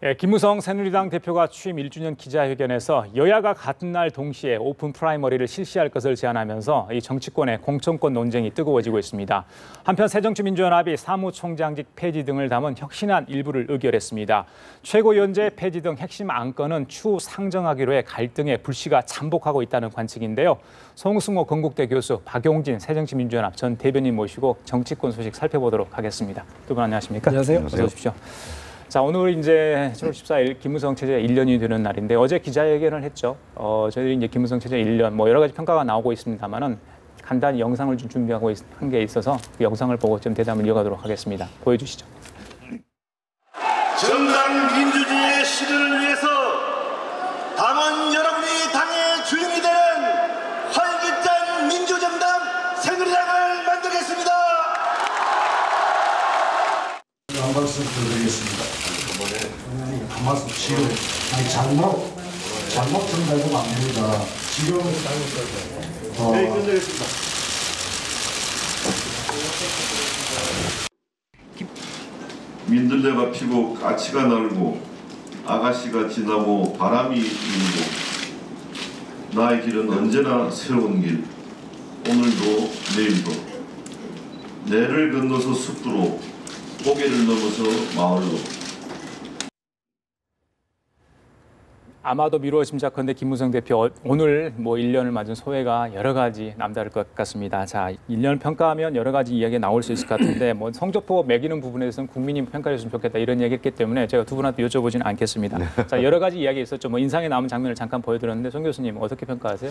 예, 김무성 새누리당 대표가 취임 1주년 기자회견에서 여야가 같은 날 동시에 오픈 프라이머리를 실시할 것을 제안하면서 이 정치권의 공천권 논쟁이 뜨거워지고 있습니다. 한편 새정치민주연합이 사무총장직 폐지 등을 담은 혁신안 일부를 의결했습니다. 최고위원제 폐지 등 핵심 안건은 추후 상정하기로 해 갈등의 불씨가 잠복하고 있다는 관측인데요. 송승호 건국대 교수, 박용진 새정치민주연합 전 대변인 모시고 정치권 소식 살펴보도록 하겠습니다. 두 분 안녕하십니까? 안녕하세요. 어서 오십시오. 자, 오늘 이제 7월 14일 김무성 체제 1년이 되는 날인데 어제 기자회견을 했죠. 저희들이 이제 김무성 체제 1년 뭐 여러 가지 평가가 나오고 있습니다만은 간단히 영상을 좀 준비하고 한 게 있어서 그 영상을 보고 좀 대담을 이어가도록 하겠습니다. 보여주시죠. 정당 민주주의의 실현을 위해서 당원 여러분이 당의 주인이 되는 활기찬 민주정당 새누리당을 만들겠습니다. 한 말씀 드리겠습니다. 한 말씀 지금 잘못 전달되면 안 됩니다. 지금 네, 끝내겠습니다. 민들레가 피고 까치가 날고 아가씨가 지나고 바람이 불고 나의 길은 언제나 새로운 길. 오늘도 내일도 내를 건너서 숲으로 고개를 넘어서 마을로. 아마도 미루어 짐작컨대 김무성 대표 오늘 뭐 1년을 맞은 소회가 여러 가지 남다를 것 같습니다. 자, 1년을 평가하면 여러 가지 이야기가 나올 수 있을 것 같은데 뭐 성적표 매기는 부분에서는 국민이 평가했으면 좋겠다 이런 얘기했기 때문에 제가 두 분한테 여쭤보지는 않겠습니다. 자, 여러 가지 이야기 있었죠. 뭐 인상에 남은 장면을 잠깐 보여드렸는데 송 교수님 어떻게 평가하세요?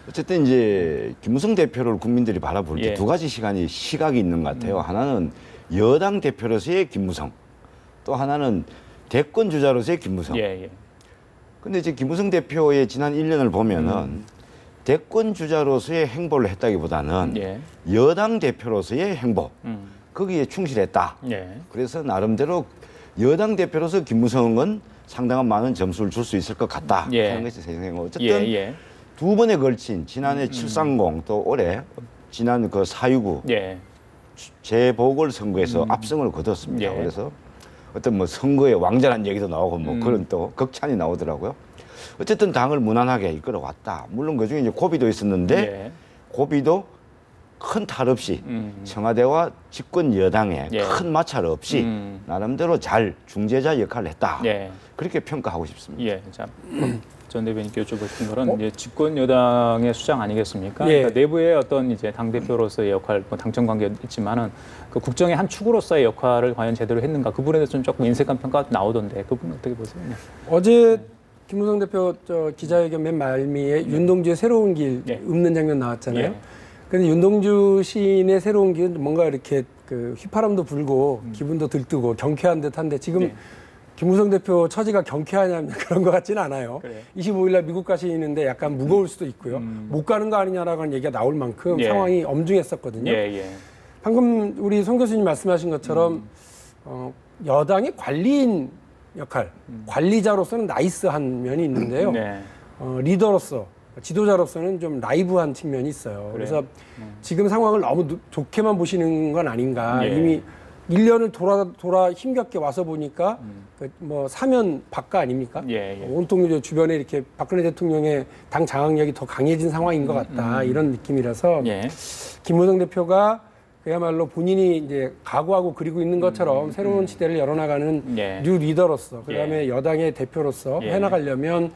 어쨌든 이제 김무성 대표를 국민들이 바라볼 때 예. 두 가지 시각이 있는 것 같아요. 하나는 여당 대표로서의 김무성, 또 하나는 대권 주자로서의 김무성. 예. 근데 이제 김무성 대표의 지난 1년을 보면은 대권 주자로서의 행보를 했다기보다는 예. 여당 대표로서의 행보, 거기에 충실했다. 예. 그래서 나름대로 여당 대표로서 김무성은 상당한 많은 점수를 줄 수 있을 것 같다 예. 하는 것이 제 생각이고 어쨌든 예. 두 번에 걸친 지난해 730 또 올해 지난 그 4.19 예. 재보궐선거에서 압승을 거뒀습니다. 예. 그래서 어떤 뭐 선거의 왕자라는 얘기도 나오고 뭐 그런 또 극찬이 나오더라고요. 어쨌든 당을 무난하게 이끌어왔다. 물론 그중에 이제 고비도 있었는데 예. 고비도 큰 탈 없이 청와대와 집권 여당에 예. 큰 마찰 없이 나름대로 잘 중재자 역할을 했다. 예. 그렇게 평가하고 싶습니다. 예. 자, 전 대변인께 여쭤보고 싶은 거는 이제 집권 여당의 수장 아니겠습니까? 예. 그러니까 내부의 어떤 이제 당 대표로서의 역할, 뭐 당정 관계 있지만은 그 국정의 한 축으로서의 역할을 과연 제대로 했는가? 그 부분에 대해서는 조금 인색한 평가가 나오던데 그 부분 어떻게 보세요? 네. 어제 김무성 대표 기자회견 맨 말미에 윤동주의 새로운 길 예. 읊는 장면 나왔잖아요. 예. 근데 윤동주 시인의 새로운 길은 뭔가 이렇게 그 휘파람도 불고 기분도 들뜨고 경쾌한 듯한데 지금 예. 김무성 대표 처지가 경쾌하냐면 그런 것 같지는 않아요. 그래요? 25일 날 미국 가시는데 약간 무거울 수도 있고요. 못 가는 거 아니냐라는 얘기가 나올 만큼 예. 상황이 엄중했었거든요. 예. 방금 우리 송 교수님 말씀하신 것처럼 여당의 관리인 역할, 관리자로서는 나이스한 면이 있는데요. 네. 리더로서, 지도자로서는 좀 라이브한 측면이 있어요. 그래서 지금 상황을 너무 좋게만 보시는 건 아닌가. 예. 이미 1년을 돌아 힘겹게 와서 보니까 뭐 사면 박가 아닙니까? 예. 온통 주변에 이렇게 박근혜 대통령의 당 장악력이 더 강해진 상황인 것 같다. 이런 느낌이라서 예. 김무성 대표가 그야말로 본인이 이제 각오하고 그리고 있는 것처럼 새로운 시대를 열어나가는 예. 뉴 리더로서 그다음에 여당의 대표로서 예. 해나가려면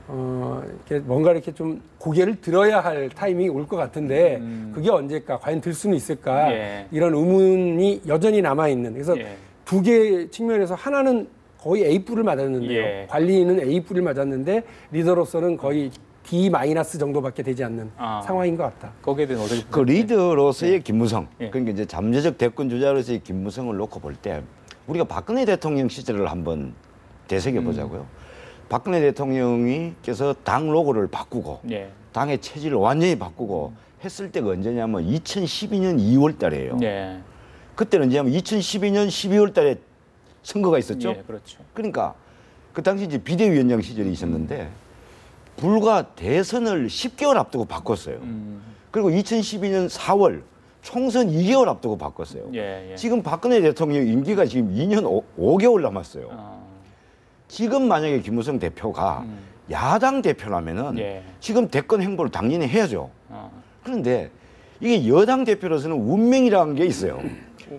이렇게 뭔가 이렇게 좀 고개를 들어야 할 타이밍이 올 것 같은데 그게 언제일까? 과연 들 수는 있을까? 예. 이런 의문이 여전히 남아 있는. 그래서 예. 두 개 측면에서 하나는 거의 A+를 맞았는데요. 예. 관리인은 A+를 맞았는데 리더로서는 거의 D- 정도밖에 되지 않는 상황인 것 같다. 거기에 대해서 어떻게 그 리더로서의 김무성, 예. 그러니까 이제 잠재적 대권 주자로서의 김무성을 놓고 볼 때 우리가 박근혜 대통령 시절을 한번 되새겨 보자고요. 박근혜 대통령이께서 당 로고를 바꾸고 예. 당의 체질을 완전히 바꾸고 했을 때가 언제냐면 2012년 2월 달이에요. 예. 그때는 언제냐면 2012년 12월 달에 선거가 있었죠. 예, 그렇죠. 그러니까 그 당시 이제 비대위원장 시절이 있었는데 불과 대선을 10개월 앞두고 바꿨어요. 그리고 2012년 4월 총선 2개월 앞두고 바꿨어요. 예. 지금 박근혜 대통령 임기가 지금 2년 5개월 남았어요. 지금 만약에 김무성 대표가 야당 대표라면은 예. 지금 대권 행보를 당연히 해야죠. 어. 그런데 이게 여당 대표로서는 운명이라는 게 있어요.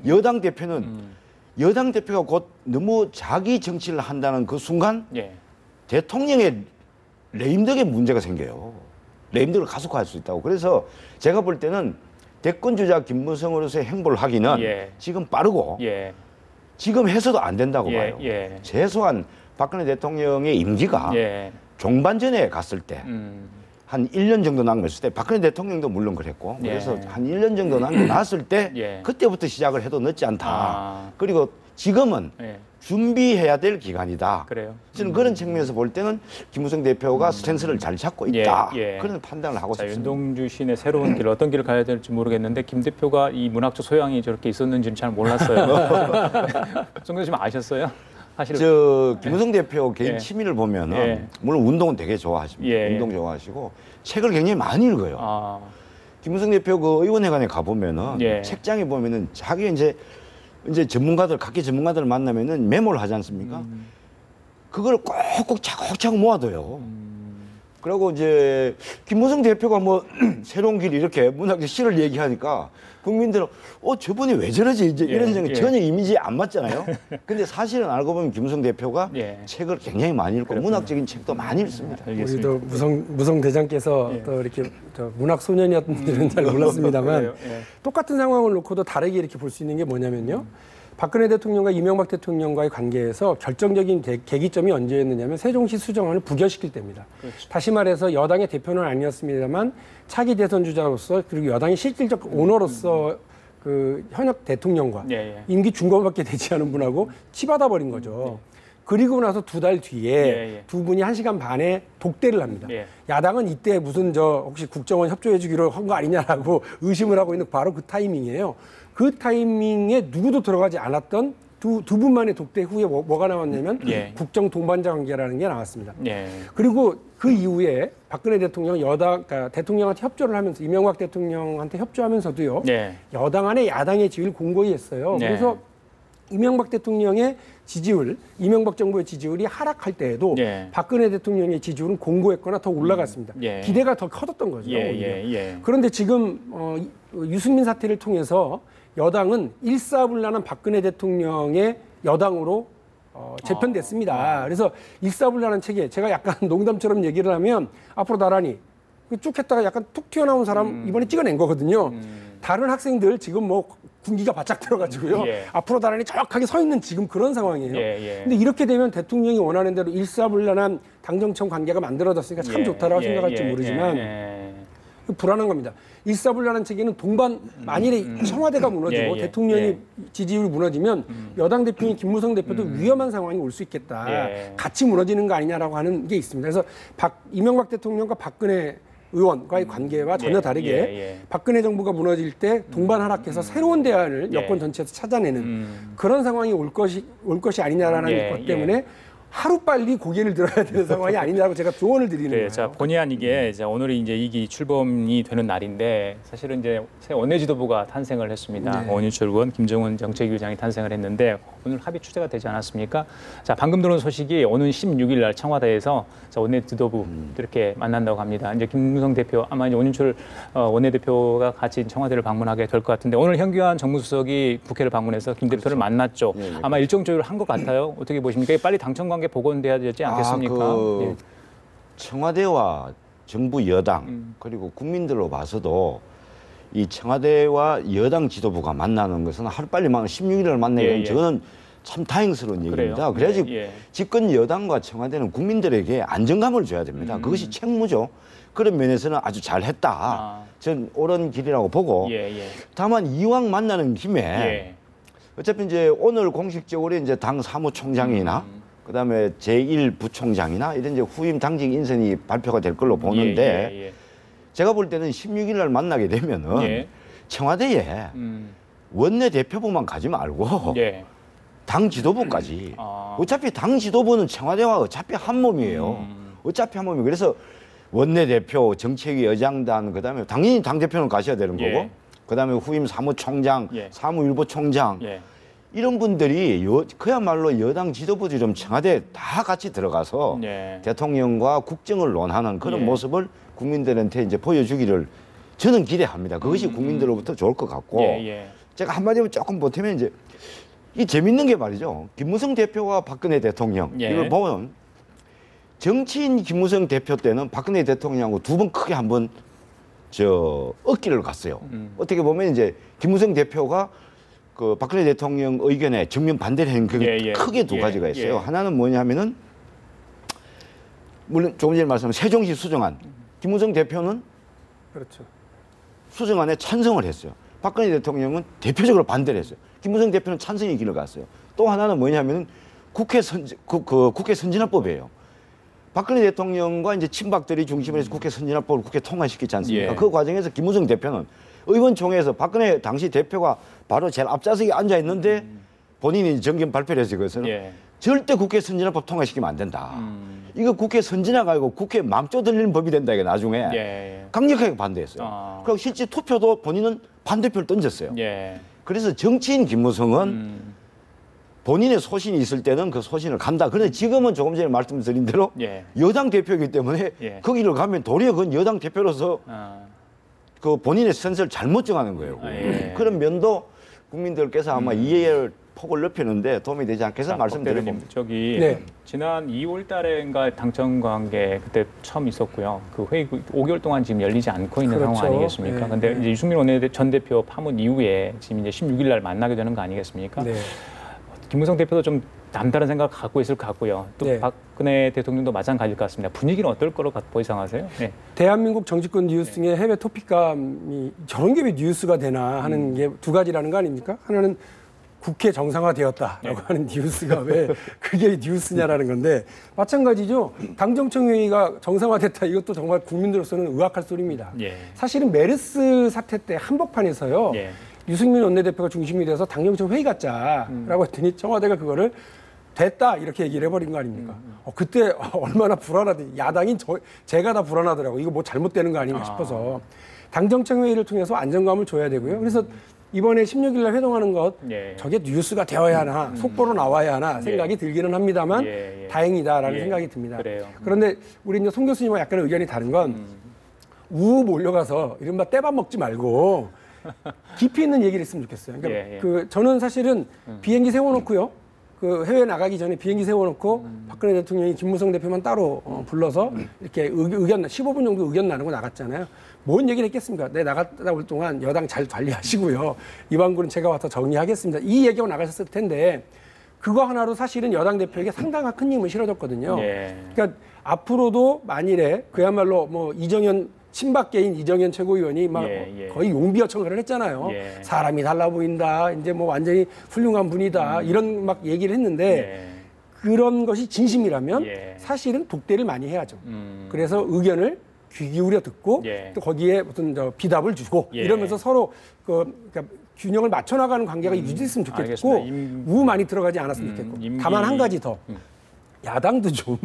여당 대표는 여당 대표가 곧 너무 자기 정치를 한다는 그 순간 예. 대통령의 레임덕에 문제가 생겨요. 레임덕을 가속화할 수 있다고. 그래서 제가 볼 때는 대권 주자 김무성으로서의 행보를 하기는 예. 지금 빠르고 예. 지금 해서도 안 된다고 예. 봐요. 예. 최소한 박근혜 대통령의 임기가 예. 종반전에 갔을 때 한 1년 정도 남았을 때 박근혜 대통령도 물론 그랬고 예. 그래서 한 1년 정도 남았을 때 예. 그때부터 시작을 해도 늦지 않다. 아. 그리고 지금은 예. 준비해야 될 기간이다. 그래요. 저는 그런 측면에서 볼 때는 김무성 대표가 스탠스를 잘 잡고 있다. 예, 예. 그런 판단을 하고 자, 싶습니다. 윤동주 시인의 새로운 길 어떤 길을 가야 될지 모르겠는데 김 대표가 이 문학적 소양이 저렇게 있었는지는 잘 몰랐어요. 정 교수님 아셨어요? 사실 김무성 대표 개인 예. 취미를 보면은 예. 물론 운동은 되게 좋아하십니다. 예. 운동 좋아하시고 책을 굉장히 많이 읽어요. 아, 김무성 대표 그 의원회관에 가 보면은 예. 책장에 보면은 자기 이제 전문가들 각기 전문가들을 만나면은 메모를 하지 않습니까? 그걸 꼭꼭 차곡차곡 모아둬요. 그리고 이제 김무성 대표가 뭐 새로운 길 이렇게 문학적 시를 얘기하니까 국민들은 저분이 왜 저러지 이제 이런 생각 예. 전혀 이미지에 안 맞잖아요. 근데 사실은 알고 보면 김무성 대표가 예. 책을 굉장히 많이 읽고 문학적인 책도 많이 읽습니다. 알겠습니다. 우리도 무성 대장께서 예. 또 이렇게 문학 소년이었던 줄은 잘 몰랐습니다만 그래요, 예. 똑같은 상황을 놓고도 다르게 이렇게 볼 수 있는 게 뭐냐면요. 박근혜 대통령과 이명박 대통령과의 관계에서 결정적인 계기점이 언제였느냐면 세종시 수정안을 부결시킬 때입니다. 그렇죠. 다시 말해서 여당의 대표는 아니었습니다만 차기 대선 주자로서 그리고 여당의 실질적 오너로서 그 현역 대통령과 예, 예. 임기 중반밖에 되지 않은 분하고 치받아 버린 거죠. 그리고 나서 두 달 뒤에 예. 두 분이 1시간 반에 독대를 합니다. 예. 야당은 이때 무슨 혹시 국정원 협조해 주기로 한 거 아니냐라고 의심을 하고 있는 바로 그 타이밍이에요. 그 타이밍에 누구도 들어가지 않았던 두 분만의 독대 후에 뭐가 나왔냐면 예. 국정 동반자 관계라는 게 나왔습니다. 예. 그리고 그 이후에 박근혜 대통령 그러니까 대통령한테 협조를 하면서 이명박 대통령한테 협조하면서도요. 예. 여당 안에 야당의 지위를 공고히 했어요. 네. 그래서 이명박 대통령의 지지율, 이명박 정부의 지지율이 하락할 때에도 예. 박근혜 대통령의 지지율은 공고했거나 더 올라갔습니다. 예. 기대가 더 커졌던 거죠. 예, 오히려. 예, 예. 그런데 지금 유승민 사태를 통해서 여당은 일사불란한 박근혜 대통령의 여당으로 재편됐습니다. 그래서 일사불란한 체계, 제가 약간 농담처럼 얘기를 하면 앞으로 나란히 쭉 했다가 약간 툭 튀어나온 사람 이번에 찍어낸 거거든요. 다른 학생들 지금 뭐 군기가 바짝 들어가지고요. 예. 앞으로 나란히 정확하게 서 있는 지금 그런 상황이에요. 예, 예. 근데 이렇게 되면 대통령이 원하는 대로 일사불란한 당정청 관계가 만들어졌으니까 참 예, 좋다라고 예, 생각할지 예, 모르지만 예, 불안한 겁니다. 일사불란한 체계는 동반 만일에 청와대가 무너지고 예, 예, 대통령이 예. 지지율이 무너지면 여당 대표인 김무성 대표도 위험한 상황이 올 수 있겠다. 예. 같이 무너지는 거 아니냐라고 하는 게 있습니다. 그래서 이명박 대통령과 박근혜 의원과의 관계와 전혀 예, 다르게 예, 예. 박근혜 정부가 무너질 때 동반 하락해서 새로운 대안을 예. 여권 전체에서 찾아내는 그런 상황이 올 것이 아니냐라는 예, 것 때문에 하루빨리 고개를 들어야 되는 상황이 아니냐고 제가 조언을 드리는 그래, 거예요. 자 본의 아니게 이제 오늘이 이제 2기 출범이 되는 날인데 사실은 이제 새 원내지도부가 탄생을 했습니다. 네. 원유철 의원, 김정은 정책위원장이 탄생을 했는데 오늘 합의 추재가 되지 않았습니까? 자 방금 들어온 소식이 오는 16일 날 청와대에서 자, 원내지도부 이렇게 만난다고 합니다. 이제 김무성 대표 아마 이제 원유철 원내대표가 같이 청와대를 방문하게 될 것 같은데 오늘 현기환 정무수석이 국회를 방문해서 김 대표를 만났죠. 예, 예. 아마 일정 조율을 한 것 같아요. 어떻게 보십니까? 빨리 당청 관계 복원돼야 되지 않겠습니까? 예. 청와대와 정부 여당 그리고 국민들로 봐서도 이 청와대와 여당 지도부가 만나는 것은 하루빨리 16일을 만나는 예, 예. 저는 참 다행스러운 얘기입니다. 그래요? 그래야지 예, 예. 집권 여당과 청와대는 국민들에게 안정감을 줘야 됩니다. 그것이 책무죠. 그런 면에서는 아주 잘했다. 아. 전 옳은 길이라고 보고 예, 예. 다만 이왕 만나는 김에 예. 어차피 이제 오늘 공식적으로 이제 당 사무총장이나 그다음에 제1부총장이나 이런 이제 후임 당직 인선이 발표가 될 걸로 보는데 예, 예, 제가 볼 때는 16일 날 만나게 되면은 예. 청와대에 원내 대표부만 가지 말고 예. 당 지도부까지 아. 어차피 당 지도부는 청와대와 어차피 한 몸이에요. 어차피 한 몸이에요. 그래서 원내 대표, 정책위 여장단 그다음에 당연히 당 대표는 가셔야 되는 거고 예. 그다음에 후임 사무총장, 예. 사무일보총장 예. 이런 분들이 그야말로 여당 지도부들이 좀 청와대 다 같이 들어가서 예. 대통령과 국정을 논하는 그런 예. 모습을 국민들한테 이제 보여주기를 저는 기대합니다. 그것이 국민들로부터 좋을 것 같고 예. 제가 한마디로 조금 보태면 이제 이 재밌는 게 말이죠. 김무성 대표와 박근혜 대통령 예. 이걸 보면 정치인 김무성 대표 때는 박근혜 대통령하고 두 번 크게 한번 엇길을 갔어요. 어떻게 보면 이제 김무성 대표가 그 박근혜 대통령 의견에 정면 반대를 하는 그게 예. 크게 두 예. 가지가 있어요. 예. 하나는 뭐냐면은 물론 조금 전에 말씀한 세종시 수정안 김무성 대표는 그렇죠. 수정안에 찬성을 했어요. 박근혜 대통령은 대표적으로 반대를 했어요. 김무성 대표는 찬성의 길을 갔어요. 또 하나는 뭐냐면은 국회 선진화법이에요. 박근혜 대통령과 이제 친박들이 중심으로 해서 국회 선진화법을 국회 통과시키지 않습니까? 예. 그 과정에서 김무성 대표는 의원총회에서 박근혜 당시 대표가 바로 제일 앞좌석에 앉아 있는데 본인이 정견 발표를 해서 그것은 예. 절대 국회 선진화법 통과시키면 안 된다. 이거 국회 선진화가 아니고 국회 망조 들리는 법이 된다 이게 나중에 예. 강력하게 반대했어요. 아. 그리고 실제 투표도 본인은 반대표를 던졌어요. 예. 그래서 정치인 김무성은 본인의 소신이 있을 때는 그 소신을 간다. 그런데 지금은 조금 전에 말씀드린 대로 예. 여당 대표이기 때문에 예. 거기를 가면 도리어 그건 여당 대표로서 아. 그 본인의 센스를 잘못 정하는 거예요. 예. 그런 면도 국민들께서 아마 이해의 폭을 넓히는데 도움이 되지 않겠어 말씀드리고. 박대리님, 저기 네. 지난 2월 달에인가 당정 관계 그때 처음 있었고요. 그 회의 5개월 동안 지금 열리지 않고 있는 그렇죠. 상황 아니겠습니까? 네. 근데 이제 유승민 전 대표 파문 이후에 지금 이제 16일 날 만나게 되는 거 아니겠습니까? 네. 김무성 대표도 좀 남다른 생각 갖고 있을 것 같고요. 또 네. 박근혜 대통령도 마찬가지일 것 같습니다. 분위기는 어떨 거로 예상하세요? 네. 대한민국 정치권 뉴스 중에 해외 토픽감이 저런 게 왜 뉴스가 되나 하는 게 두 가지라는 거 아닙니까? 하나는 국회 정상화되었다라고 하는 뉴스가 왜 그게 뉴스냐라는 건데 마찬가지죠. 당정청 회의가 정상화됐다 이것도 정말 국민들로서는 의아할 소리입니다. 예. 사실은 메르스 사태 때 한복판에서요. 예. 유승민 원내대표가 중심이 돼서 당정청 회의 갖자라고 했더니 청와대가 그거를 됐다 이렇게 얘기를 해버린 거 아닙니까? 그때 얼마나 불안하더니 야당인 제가 다 불안하더라고. 이거 뭐 잘못되는 거 아닌가 싶어서 당정청 회의를 통해서 안정감을 줘야 되고요. 그래서 이번에 16일 날 회동하는 것 예. 저게 뉴스가 되어야 하나 속보로 나와야 하나 생각이 들기는 합니다만 예. 다행이다라는 예. 생각이 듭니다. 그래요. 그런데 우리 이제 송 교수님과 약간 의견이 다른 건 우우 몰려가서 이른바 떼밥 먹지 말고 깊이 있는 얘기를 했으면 좋겠어요. 그러니까 예. 그 저는 사실은 비행기 세워놓고요. 그 해외 나가기 전에 비행기 세워놓고 박근혜 대통령이 김무성 대표만 따로 불러서 이렇게 의견 15분 정도 의견 나누고 나갔잖아요. 뭔 얘기를 했겠습니까? 네, 나갔다 올 동안 여당 잘 관리하시고요. 이방구는 제가 와서 정리하겠습니다. 이 얘기하고 나가셨을 텐데 그거 하나로 사실은 여당 대표에게 상당한 큰 힘을 실어줬거든요. 예. 그러니까 앞으로도 만일에 그야말로 뭐 이정현 친박계인 이정현 최고위원이 막 예. 거의 용비어 청가를 했잖아요. 예. 사람이 달라 보인다. 이제 뭐 완전히 훌륭한 분이다. 이런 막 얘기를 했는데 예. 그런 것이 진심이라면 예. 사실은 독대를 많이 해야죠. 그래서 의견을 귀 기울여 듣고 예. 또 거기에 무슨 비답을 주고 예. 이러면서 서로 그러니까 균형을 맞춰 나가는 관계가 유지됐으면 좋겠고 알겠습니다. 우 많이 들어가지 않았으면 좋겠고 다만 한 가지 더 야당도 좀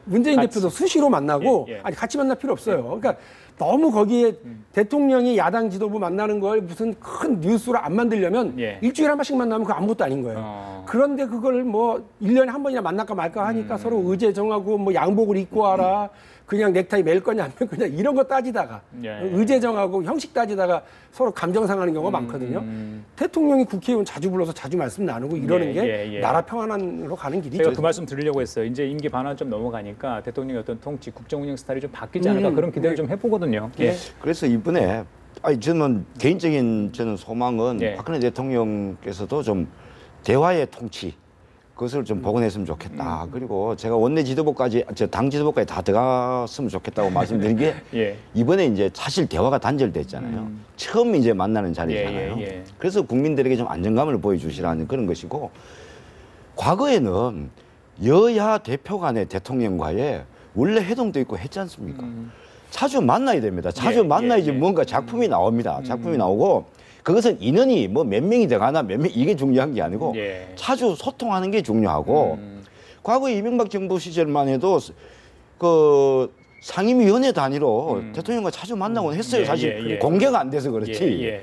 문재인 같이. 대표도 수시로 만나고 예. 아니 같이 만날 필요 없어요. 그러니까 너무 거기에 대통령이 야당 지도부 만나는 걸 무슨 큰 뉴스로 안 만들려면 예. 일주일에 한 번씩 만나면 그거 아무것도 아닌 거예요. 그런데 그걸 뭐 1년에 한 번이나 만날까 말까 하니까 서로 의제 정하고 뭐 양복을 입고 와라. 그냥 넥타이 멜 거냐 안 멜 거냐 이런 거 따지다가 예. 의제 정하고 형식 따지다가 서로 감정 상하는 경우가 많거든요. 대통령이 국회의원 자주 불러서 자주 말씀 나누고 이러는 예, 게 예. 나라 평안으로 가는 길이죠. 제가 그 말씀 드리려고 했어요. 이제 임기 반환 좀 넘어가니까 대통령의 어떤 통치, 국정 운영 스타일이 좀 바뀌지 않을까 그런 기대를 좀 해보거든요. 예. 그래서 이번에 저는 개인적인 저는 소망은 예. 박근혜 대통령께서도 좀 대화의 통치 그것을 좀 복원했으면 좋겠다. 그리고 제가 원내 지도부까지 당 지도부까지 다 들어갔으면 좋겠다고 말씀드린 게 예. 이번에 이제 사실 대화가 단절됐잖아요. 처음 이제 만나는 자리잖아요. 예. 그래서 국민들에게 좀 안정감을 보여주시라는 그런 것이고 과거에는 여야 대표 간의 대통령과의 원래 회동도 있고 했지 않습니까? 자주 만나야 됩니다. 자주 만나야지 뭔가 작품이 나옵니다. 작품이 나오고 그것은 인원이 뭐 몇 명이 들어가나 몇 명 이게 중요한 게 아니고 예. 자주 소통하는 게 중요하고 과거 이명박 정부 시절만 해도 그 상임위원회 단위로 대통령과 자주 만나곤 했어요. 예, 사실 예. 공개가 안 돼서 그렇지. 예.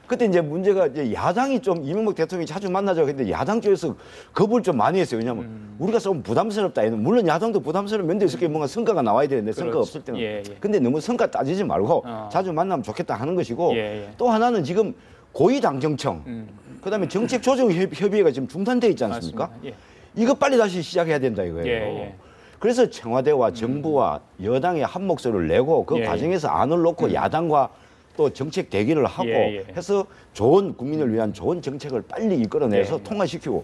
그때 이제 문제가 이제 야당이 좀 이명박 대통령이 자주 만나자고 했는데 야당 쪽에서 겁을 좀 많이 했어요. 왜냐하면 우리가 좀 부담스럽다. 물론 야당도 부담스러운 면도 있을 게 뭔가 성과가 나와야 되는데 성과 그렇지. 없을 때는. 예, 예. 근데 너무 성과 따지지 말고 자주 만나면 좋겠다 하는 것이고 예, 예. 또 하나는 지금 고위당정청 그다음에 정책조정협의회가 지금 중단돼 있지 않습니까? 맞습니다. 예. 이거 빨리 다시 시작해야 된다 이거예요. 예, 예. 그래서 청와대와 정부와 여당의 한 목소리를 내고 그 예, 과정에서 안을 놓고 야당과 또 정책 대기를 하고 예, 예. 해서 좋은 국민을 위한 좋은 정책을 빨리 이끌어내서 예, 예. 통과시키고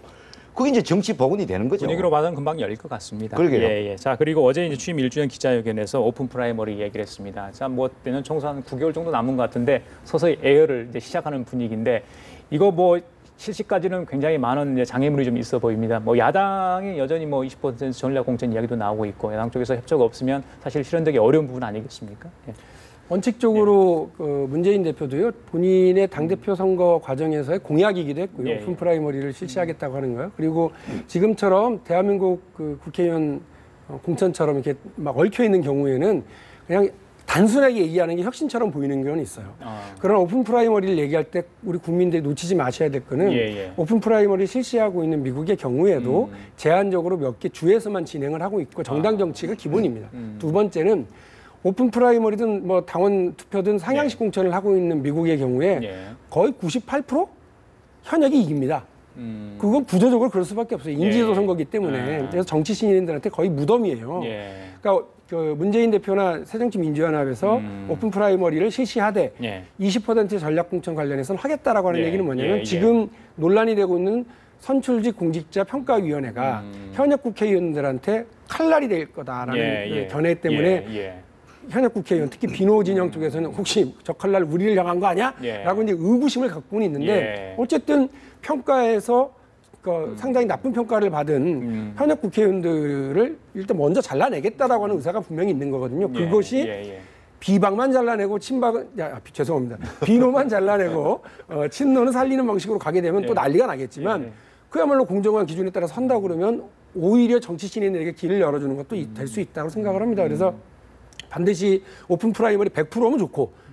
그게 이제 정치 복원이 되는 거죠. 분위기로 봐서는 금방 열릴 것 같습니다. 그러게요. 예, 예. 자, 그리고 어제 이제 취임 1주년 기자회견에서 오픈 프라이머리 얘기를 했습니다. 자, 뭐 때는 총선 한 9개월 정도 남은 것 같은데 서서히 애열을 이제 시작하는 분위기인데 이거 뭐 실시까지는 굉장히 많은 이제 장애물이 좀 있어 보입니다. 뭐 야당이 여전히 뭐 20% 전략 공천 이야기도 나오고 있고 야당 쪽에서 협조가 없으면 사실 실현되기 어려운 부분 아니겠습니까? 예. 원칙적으로 그 문재인 대표도요 본인의 당대표 선거 과정에서의 공약이기도 했고요. 예, 오픈 프라이머리를 실시하겠다고 하는 거예요. 그리고 지금처럼 대한민국 그 국회의원 공천처럼 이렇게 막 얽혀 있는 경우에는 그냥 단순하게 얘기하는 게 혁신처럼 보이는 경우는 있어요. 그런 오픈 프라이머리를 얘기할 때 우리 국민들이 놓치지 마셔야 될 거는 예, 예. 오픈 프라이머리를 실시하고 있는 미국의 경우에도 제한적으로 몇 개 주에서만 진행을 하고 있고 정당 정치가 기본입니다. 두 번째는 오픈 프라이머리든 뭐 당원 투표든 상향식 공천을 하고 있는 미국의 경우에 예. 거의 98% 현역이 이깁니다. 그건 구조적으로 그럴 수밖에 없어요. 인지도 예. 선거기 때문에. 그래서 정치 신인들한테 거의 무덤이에요. 예. 그러니까 그 문재인 대표나 새정치민주연합에서 오픈 프라이머리를 실시하되 예. 20%의 전략 공천 관련해서는 하겠다라고 하는 예. 얘기는 뭐냐면 예. 예. 지금 논란이 되고 있는 선출직 공직자 평가위원회가 현역 국회의원들한테 칼날이 될 거다라는 그 견해 때문에 예. 예. 현역 국회의원 특히 비노 진영 쪽에서는 혹시 저 칼날 우리를 향한 거 아니야? 예. 라고 이제 의구심을 갖고는 있는데 예. 어쨌든 평가에서 그 상당히 나쁜 평가를 받은 현역 국회의원들을 일단 먼저 잘라내겠다라고 하는 의사가 분명히 있는 거거든요. 예. 그것이 예. 비박만 잘라내고 친박은 죄송합니다. 비노만 잘라내고 친노는 살리는 방식으로 가게 되면 예. 또 난리가 나겠지만 예. 그야말로 공정한 기준에 따라 선다고 그러면 오히려 정치 신인에게 길을 열어주는 것도 될 수 있다고 생각을 합니다. 그래서 반드시 오픈 프라이머리 100%면 좋고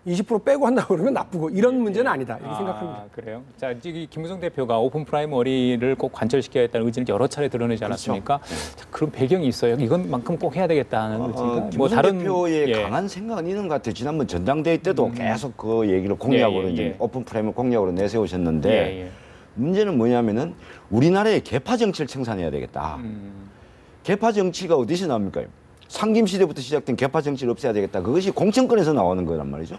20% 빼고 한다고 그러면 나쁘고 이런 문제는 아니다 이렇게 생각합니다. 그래요? 자, 지금 김무성 대표가 오픈 프라이머리를 꼭 관철시켜야겠다는 의지를 여러 차례 드러내지 않았습니까? 자, 그런 배경이 있어요. 이건만큼 꼭 해야 되겠다는 의지가. 김무성 대표의 강한 생각은 있는 것 같아요. 지난번 전당대회 때도 계속 그 얘기를 공약으로 이제 오픈 프라이머리 공약으로 내세우셨는데 문제는 뭐냐면은 우리나라의 개파 정치를 청산해야 되겠다. 개파 정치가 어디서 나옵니까? 상김 시대부터 시작된 개파 정치를 없애야 되겠다. 그것이 공천권에서 나오는 거란 말이죠.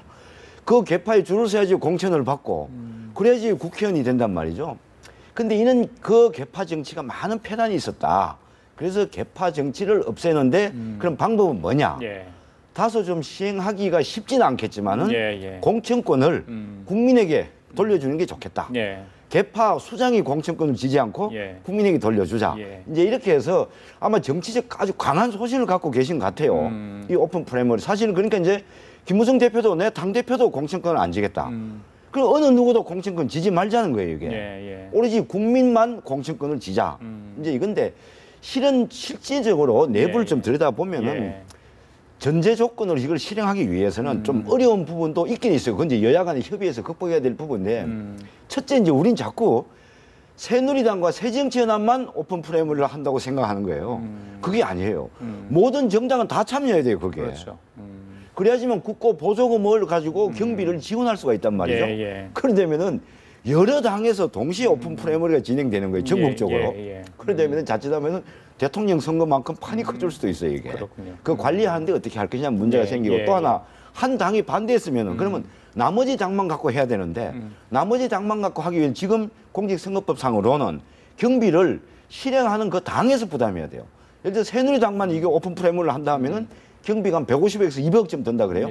그 개파에 줄을 서야지 공천을 받고 그래야지 국회의원이 된단 말이죠. 근데 이는 그 개파 정치가 많은 폐단이 있었다. 그래서 개파 정치를 없애는데 그런 방법은 뭐냐? 다소 좀 시행하기가 쉽지는 않겠지만은 공천권을 국민에게 돌려주는 게 좋겠다. 개파 수장이 공천권을 지지 않고 국민에게 돌려주자. 이제 이렇게 해서 아마 정치적 아주 강한 소신을 갖고 계신 것 같아요. 이 오픈 프라이머리. 사실은 그러니까 이제 김무성 대표도 내 당대표도 공천권을 안 지겠다. 그럼 어느 누구도 공천권 지지 말자는 거예요, 이게. 오로지 국민만 공천권을 지자. 이제 이건데 실질적으로 내부를 좀 들여다보면은 전제 조건으로 이걸 실행하기 위해서는 좀 어려운 부분도 있긴 있어요. 그건 이제 여야 간의 협의해서 극복해야 될 부분인데 첫째 이제 우린 자꾸 새누리당과 새정치연합만 오픈 프라이머리를 한다고 생각하는 거예요. 그게 아니에요. 모든 정당은 다 참여해야 돼요, 그게. 그렇죠. 그래야지만 국고 보조금을 가지고 경비를 지원할 수가 있단 말이죠. 그러려면은 여러 당에서 동시에 오픈 프라이머리가 진행되는 거예요, 전국적으로. 그러려면은 자칫하면은 대통령 선거만큼 판이 커질 수도 있어요, 이게. 그렇군요. 그 관리하는데 어떻게 할 거냐 문제가 생기고 또 하나 한 당이 반대했으면은 그러면 나머지 당만 갖고 해야 되는데 나머지 당만 갖고 하기 위해 지금 공직선거법상으로는 경비를 실행하는 그 당에서 부담해야 돼요. 예를 들어 새누리당만 이게 오픈 프라이머리를 한다 하면은 경비가 한 150억에서 200억쯤 든다 그래요.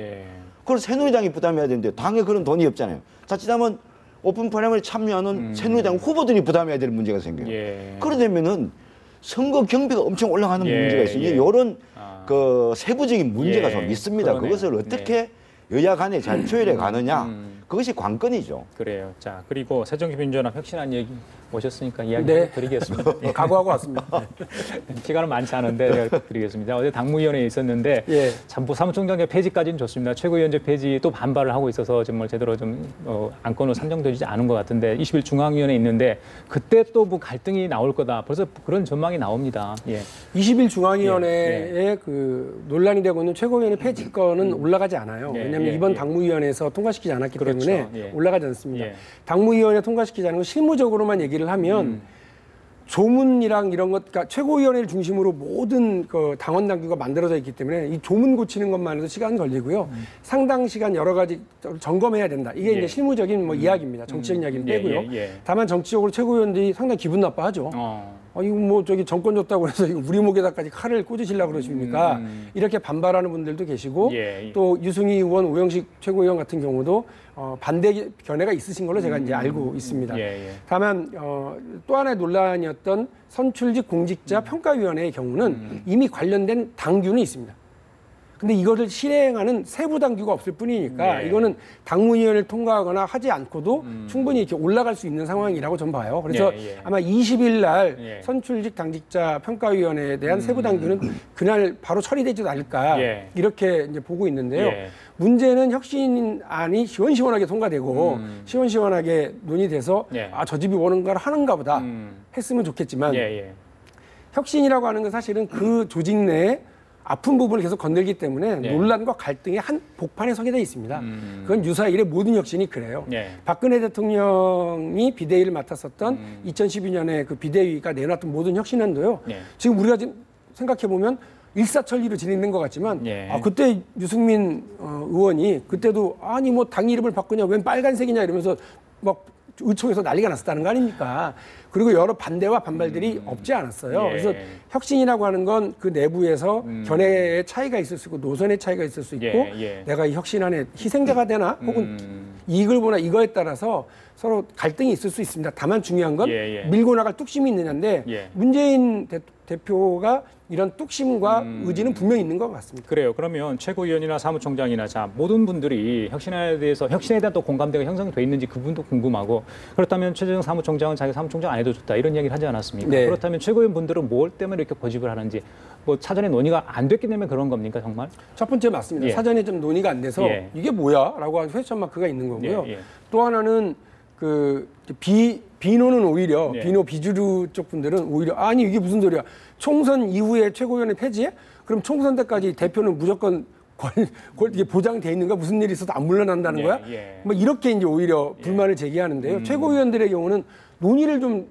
그걸 새누리당이 부담해야 되는데 당에 그런 돈이 없잖아요. 자칫하면 오픈 프라이머리 참여하는 새누리당 후보들이 부담해야 될 문제가 생겨요. 그러려면은 선거 경비가 엄청 올라가는 문제가 있어요. 이런 그 세부적인 문제가 좀 있습니다. 그러네요. 그것을 어떻게 여야 간에 잘 조율해 가느냐. 그것이 관건이죠. 그래요. 자, 그리고 새정치민주연합 혁신안 얘기 오셨으니까 이야기 네. 드리겠습니다. 예. 각오하고 왔습니다. 시간은 많지 않은데 제가 드리겠습니다. 어제 당무위원회에 있었는데 예. 참 사무총장의 폐지까지는 좋습니다. 최고위원제 폐지 또 반발을 하고 있어서 정말 제대로 좀 안건으로 산정되지 않은 것 같은데 20일 중앙위원회에 있는데 그때 또 뭐 갈등이 나올 거다. 벌써 그런 전망이 나옵니다. 예. 20일 중앙위원회에 그 논란이 되고 있는 최고위원회 폐지건은 올라가지 않아요. 예, 왜냐하면 예, 이번 예. 당무위원회에서 통과시키지 않았기 그렇죠. 때문에 예. 올라가지 않습니다. 예. 당무위원회 통과시키지 않은 건 실무적으로만 얘기를 하면 조문이랑 이런 것, 그러니까 최고위원회를 중심으로 모든 그 당원 당규가 만들어져 있기 때문에 이 조문 고치는 것만 해도 시간 걸리고요. 상당 시간 여러 가지 점검해야 된다. 이게 예. 이제 실무적인 뭐 이야기입니다. 정치적 이야기는 예, 빼고요. 예, 예. 다만 정치적으로 최고위원들이 상당히 기분 나빠하죠. 이거 뭐 저기 정권 줬다고 해서 이거 우리 목에다까지 칼을 꽂으시려고 그러십니까? 이렇게 반발하는 분들도 계시고 예, 예. 또 유승희 의원, 오영식 최고위원 같은 경우도 반대 견해가 있으신 걸로 제가 이제 알고 있습니다. 예, 예. 다만 또 하나의 논란이었던 선출직 공직자 평가위원회의 경우는 이미 관련된 당규는 있습니다. 근데 이거를 실행하는 세부 당규가 없을 뿐이니까 예. 이거는 당무위원회를 통과하거나 하지 않고도 충분히 이렇게 올라갈 수 있는 상황이라고 저는 봐요. 그래서 예, 예. 아마 20일 날 예. 선출직 당직자 평가위원회에 대한 세부 당규는 그날 바로 처리되지 않을까 예. 이렇게 이제 보고 있는데요. 예. 문제는 혁신안이 시원시원하게 통과되고 시원시원하게 논의돼서 예. 저 집이 원하는 걸 하는가 보다 했으면 좋겠지만 예, 예. 혁신이라고 하는 건 사실은 그 조직 내에 아픈 부분을 계속 건들기 때문에 예. 논란과 갈등의 한 복판에 서게 돼 있습니다. 그건 유사일의 모든 혁신이 그래요. 예. 박근혜 대통령이 비대위를 맡았었던 2012년에 그 비대위가 내놨던 모든 혁신안도요. 예. 지금 우리가 지금 생각해 보면 일사천리로 진행된 것 같지만 예. 그때 유승민 의원이 그때도 아니 뭐 당 이름을 바꾸냐 웬 빨간색이냐 이러면서 막 의총에서 난리가 났었다는 거 아닙니까? 그리고 여러 반대와 반발들이 없지 않았어요. 예. 그래서 혁신이라고 하는 건 그 내부에서 견해의 차이가 있을 수 있고 노선의 차이가 있을 수 있고 예, 예. 내가 이 혁신안에 희생자가 되나 혹은 이익을 보나 이거에 따라서 서로 갈등이 있을 수 있습니다. 다만 중요한 건 예, 예. 밀고 나갈 뚝심이 있느냐인데 예. 문재인 대표가 이런 뚝심과 의지는 분명히 있는 것 같습니다. 그래요. 그러면 최고위원이나 사무총장이나 자 모든 분들이 혁신에 대한 또 공감대가 형성돼 있는지 그분도 궁금하고 그렇다면 최재형 사무총장은 자기 사무총장 안 해도 좋다 이런 얘기를 하지 않았습니까? 네. 그렇다면 최고위원 분들은 뭘 때문에 이렇게 고집을 하는지 뭐 사전에 논의가 안 됐기 때문에 그런 겁니까 정말? 첫 번째 맞습니다. 예. 사전에 좀 논의가 안 돼서 예. 이게 뭐야?라고 하는 퀘스천 마크가 있는 거고요. 예, 예. 또 하나는 그 비노는 오히려 예. 비노 비주류 쪽 분들은 오히려 아니 이게 무슨 소리야? 총선 이후에 최고위원회 폐지해? 그럼 총선 때까지 대표는 무조건 이게 보장돼 있는가? 무슨 일이 있어도 안 물러난다는 예, 거야? 예. 뭐 이렇게 이제 오히려 불만을 제기하는데요. 최고위원들의 경우는 논의를 좀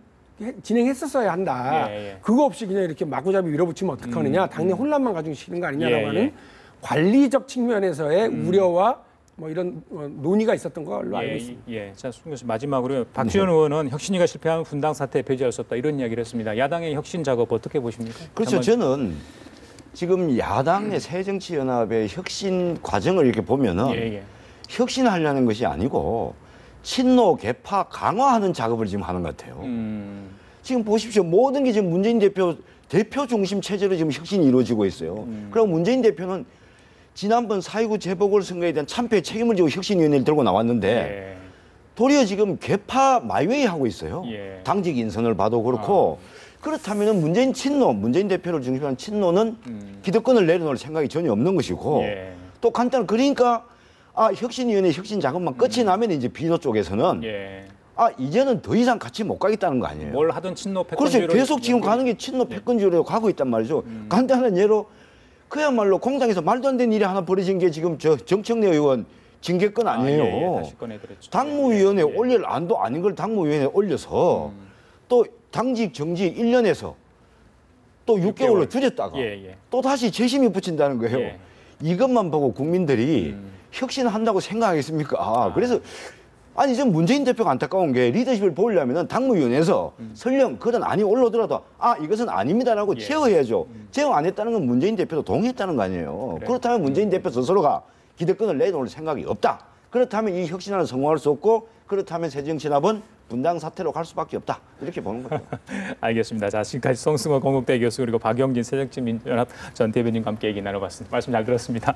진행했었어야 한다. 예, 예. 그거 없이 그냥 이렇게 마구잡이 밀어붙이면 어떡하느냐. 당내 혼란만 가지고 시키는 거 아니냐라고 예, 하는 예. 관리적 측면에서의 우려와 뭐 이런 논의가 있었던 걸로 알고 예, 있습니다. 예. 자, 손 교수 마지막으로 박지원 의원은 혁신위가 실패하면 분당 사태 폐지할 수 없다 이런 이야기를 했습니다. 야당의 혁신 작업 어떻게 보십니까? 그렇죠. 저는 지금 야당의 새정치연합의 혁신 과정을 이렇게 보면은 예, 예. 혁신하려는 것이 아니고 친노 개파 강화하는 작업을 지금 하는 것 같아요. 지금 보십시오. 모든 게 지금 문재인 대표 중심 체제로 지금 혁신이 이루어지고 있어요. 그리고 문재인 대표는 지난번 4.29 재보궐선거에 대한 참패의 책임을 지고 혁신위원회를 들고 나왔는데 예. 도리어 지금 개파 마이웨이 하고 있어요. 예. 당직 인선을 봐도 그렇고 그렇다면 문재인 대표를 중심으로 한 친노는 기득권을 내려놓을 생각이 전혀 없는 것이고 예. 또 간단한 그러니까 혁신위원회 혁신 작업만 끝이 나면 이제 비노 쪽에서는 예. 이제는 더 이상 같이 못 가겠다는 거 아니에요. 뭘 하든 친노 그렇죠. 패권주의로 계속 지금 가는 게 친노 패권주의로 가고 있단 말이죠. 간단한 예로 그야말로 공당에서 말도 안 되는 일이 하나 벌어진 게 지금 정청래 의원 징계권 아니에요. 예, 예. 다시 꺼내드렸죠. 당무위원회 예, 예. 올릴 안도 아닌 걸 당무위원회에 올려서 또 당직 정지 1년에서 또 6개월로 줄였다가 예, 예. 또 다시 재심이 붙인다는 거예요. 예. 이것만 보고 국민들이 혁신한다고 생각하겠습니까? 그래서 아니 지금 문재인 대표가 안타까운 게 리더십을 보이려면 당무위원회에서 설령 그런 안이 올라오더라도 이것은 아닙니다라고 예. 제어해야죠. 제어 안 했다는 건 문재인 대표도 동의했다는 거 아니에요. 그래. 그렇다면 문재인 대표 스스로가 기득권을 내놓을 생각이 없다. 그렇다면 이 혁신안을 성공할 수 없고 그렇다면 새정치연합은 분당 사태로 갈 수밖에 없다. 이렇게 보는 거죠. 알겠습니다. 자, 지금까지 송승호 건국대 교수 그리고 박영진 새정치민주연합 전 대변인과 함께 얘기 나눠봤습니다. 말씀 잘 들었습니다.